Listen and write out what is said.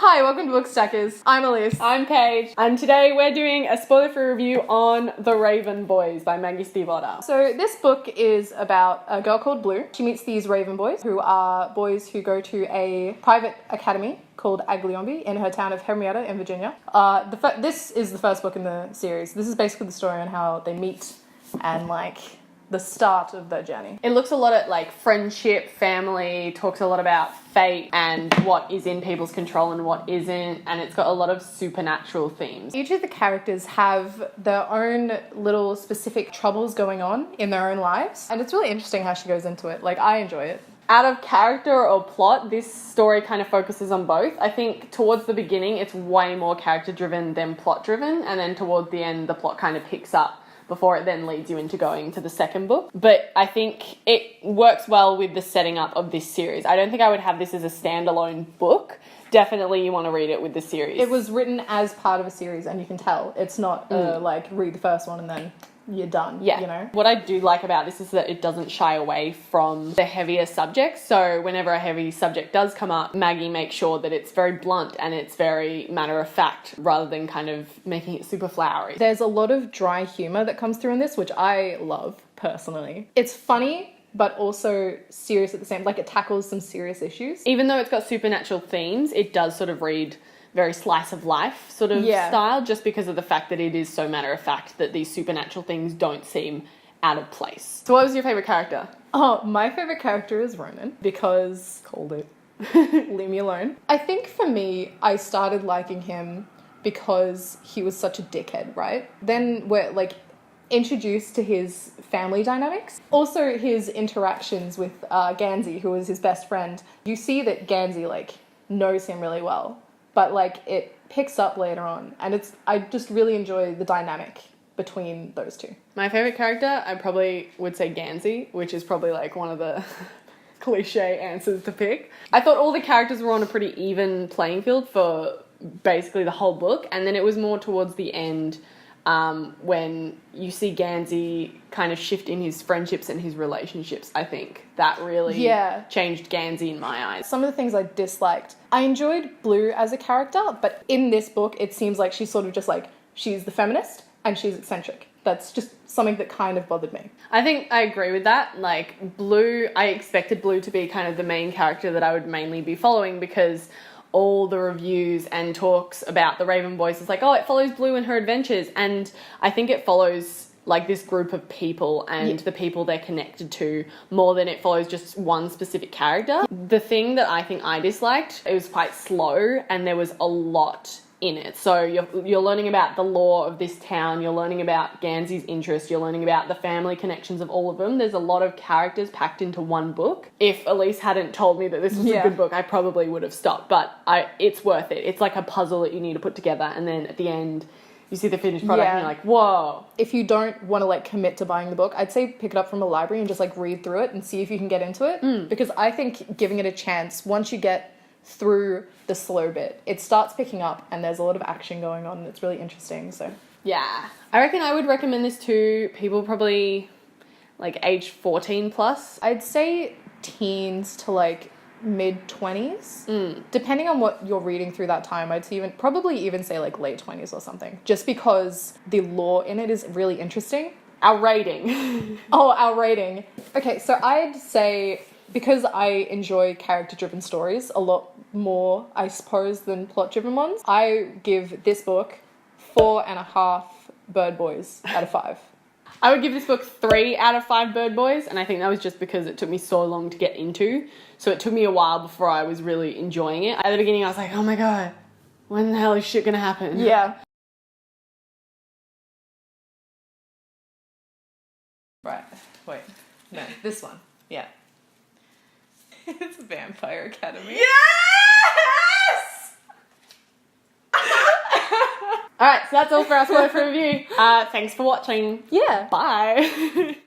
Hi, welcome to Bookstackers. I'm Elise. I'm Paige, and today we're doing a spoiler-free review on The Raven Boys by Maggie Stiefvater. So this book is about a girl called Blue. She meets these Raven Boys, who are boys who go to a private academy called Agliombi in her town of Henrietta in Virginia. This is the first book in the series. This is basically the story on how they meet and the start of their journey. It looks a lot at friendship, family, talks a lot about fate and what is in people's control and what isn't, and it's got a lot of supernatural themes. Each of the characters have their own little specific troubles going on in their own lives, and it's really interesting how she goes into it. I enjoy it. Out of character or plot, this story kind of focuses on both. I think towards the beginning, it's way more character-driven than plot-driven, and then towards the end, the plot kind of picks up before it then leads you into going to the second book. But I think it works well with the setting up of this series. I don't think I would have this as a standalone book. Definitely you want to read it with the series. It was written as part of a series, and you can tell. It's not read the first one and then you're done, yeah. You know? What I do like about this is that it doesn't shy away from the heavier subjects. So whenever a heavy subject does come up, Maggie makes sure that it's very blunt and it's very matter of fact rather than kind of making it super flowery. There's a lot of dry humor that comes through in this, which I love personally. It's funny, but also serious at the same, it tackles some serious issues. Even though it's got supernatural themes, it does sort of read very slice of life sort of style, just because of the fact that it is so matter of fact that these supernatural things don't seem out of place. So what was your favourite character? Oh, my favourite character is Ronan, because... Called it. Leave me alone. I think for me, I started liking him because he was such a dickhead, right? Then we're introduced to his family dynamics. Also his interactions with Gansey, who was his best friend. You see that Gansey knows him really well, but it picks up later on, and I just really enjoy the dynamic between those two. My favourite character, I probably would say Gansey, which is probably one of the cliche answers to pick. I thought all the characters were on a pretty even playing field for basically the whole book, and then it was more towards the end when you see Gansey kind of shift in his friendships and his relationships. I think that really changed Gansey in my eyes. Some of the things I disliked. I enjoyed Blue as a character, but in this book, it seems like she's sort of just she's the feminist and she's eccentric. That's just something that kind of bothered me. I think I agree with that. Blue, I expected Blue to be kind of the main character that I would mainly be following, because all the reviews and talks about the Raven Boys is it follows Blue and her adventures, and I think it follows this group of people and the people they're connected to more than it follows just one specific character. The thing that I think I disliked, it was quite slow and there was a lot in it. So you're learning about the lore of this town, you're learning about Gansey's interest, you're learning about the family connections of all of them. There's a lot of characters packed into one book. If Elise hadn't told me that this was a good book, I probably would have stopped, but it's worth it. It's like a puzzle that you need to put together, and then at the end you see the finished product and you're like, whoa. If you don't want to commit to buying the book, I'd say pick it up from a library and just read through it and see if you can get into it. Because I think giving it a chance, once you get through the slow bit, it starts picking up and there's a lot of action going on and it's really interesting. So yeah, I reckon I would recommend this to people probably age 14 plus. I'd say teens to mid-20s. Depending on what you're reading through that time, I'd probably even say late 20s or something, just because the lore in it is really interesting. Our rating. Our rating. Okay, so I'd say, because I enjoy character-driven stories a lot more, I suppose, than plot-driven ones, I give this book 4.5 bird boys out of 5. I would give this book 3 out of 5 bird boys, and I think that was just because it took me so long to get into. So it took me a while before I was really enjoying it. At the beginning, I was like, oh my god, when the hell is shit gonna happen? Yeah. Right. Wait. No, this one. Yeah. It's Vampire Academy. Yes! Alright, so that's all for our spoiler review. Thanks for watching. Yeah. Bye.